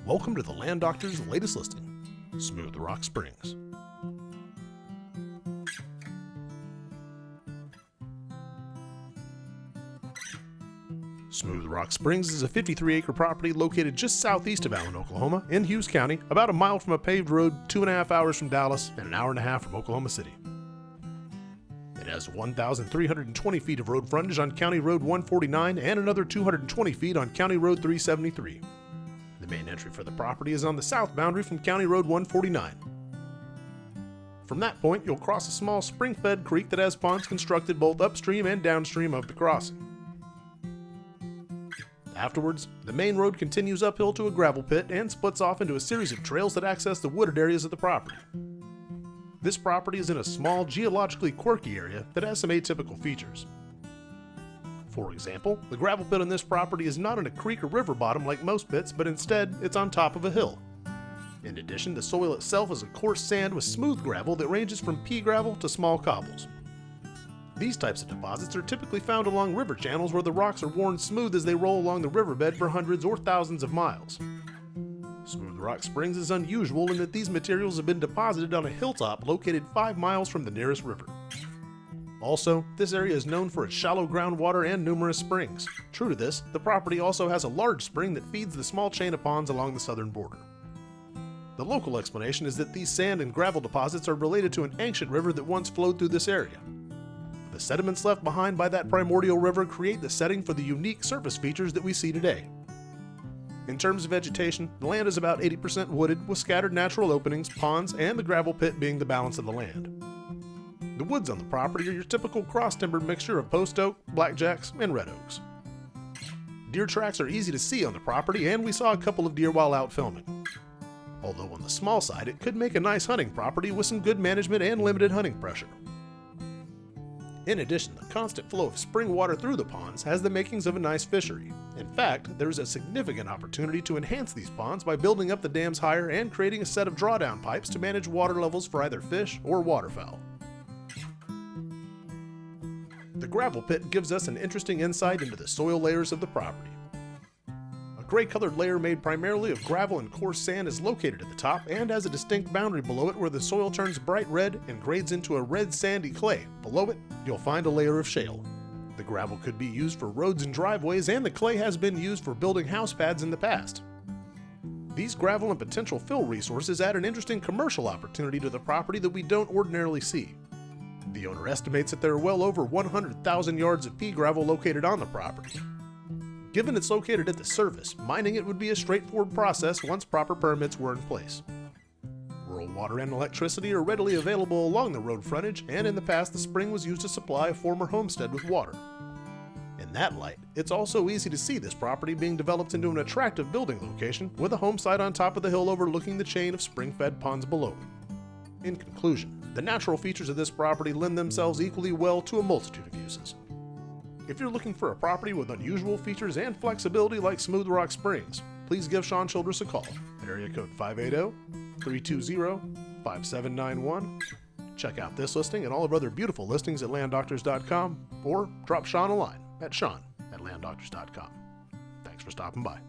Welcome to the Land Doctor's latest listing, Smooth Rock Springs. Smooth Rock Springs is a 53-acre property located just southeast of Allen, Oklahoma, in Hughes County, about a mile from a paved road, 2.5 hours from Dallas, and an hour and a half from Oklahoma City. It has 1,320 feet of road frontage on County Road 149 and another 220 feet on County Road 373. The main entry for the property is on the south boundary from County Road 149. From that point, you'll cross a small spring-fed creek that has ponds constructed both upstream and downstream of the crossing. Afterwards, the main road continues uphill to a gravel pit and splits off into a series of trails that access the wooded areas of the property. This property is in a small, geologically quirky area that has some atypical features. For example, the gravel pit on this property is not in a creek or river bottom like most pits, but instead it's on top of a hill. In addition, the soil itself is a coarse sand with smooth gravel that ranges from pea gravel to small cobbles. These types of deposits are typically found along river channels where the rocks are worn smooth as they roll along the riverbed for hundreds or thousands of miles. Smooth Rock Springs is unusual in that these materials have been deposited on a hilltop located 5 miles from the nearest river. Also, this area is known for its shallow groundwater and numerous springs. True to this, the property also has a large spring that feeds the small chain of ponds along the southern border. The local explanation is that these sand and gravel deposits are related to an ancient river that once flowed through this area. The sediments left behind by that primordial river create the setting for the unique surface features that we see today. In terms of vegetation, the land is about 80% wooded, with scattered natural openings, ponds, and the gravel pit being the balance of the land. The woods on the property are your typical cross-timbered mixture of post oak, blackjacks, and red oaks. Deer tracks are easy to see on the property, and we saw a couple of deer while out filming. Although on the small side, it could make a nice hunting property with some good management and limited hunting pressure. In addition, the constant flow of spring water through the ponds has the makings of a nice fishery. In fact, there is a significant opportunity to enhance these ponds by building up the dams higher and creating a set of drawdown pipes to manage water levels for either fish or waterfowl. The gravel pit gives us an interesting insight into the soil layers of the property. A gray-colored layer made primarily of gravel and coarse sand is located at the top and has a distinct boundary below it where the soil turns bright red and grades into a red sandy clay. Below it, you'll find a layer of shale. The gravel could be used for roads and driveways, and the clay has been used for building house pads in the past. These gravel and potential fill resources add an interesting commercial opportunity to the property that we don't ordinarily see. The owner estimates that there are well over 100,000 yards of pea gravel located on the property. Given it's located at the surface, mining it would be a straightforward process once proper permits were in place. Rural water and electricity are readily available along the road frontage, and in the past the spring was used to supply a former homestead with water. In that light, it's also easy to see this property being developed into an attractive building location with a home site on top of the hill overlooking the chain of spring-fed ponds below it. In conclusion, the natural features of this property lend themselves equally well to a multitude of uses. If you're looking for a property with unusual features and flexibility like Smooth Rock Springs, please give Sean Childress a call at area code 580-320-5791. Check out this listing and all of our other beautiful listings at landdoctors.com, or drop Sean a line at sean@landdoctors.com. Thanks for stopping by.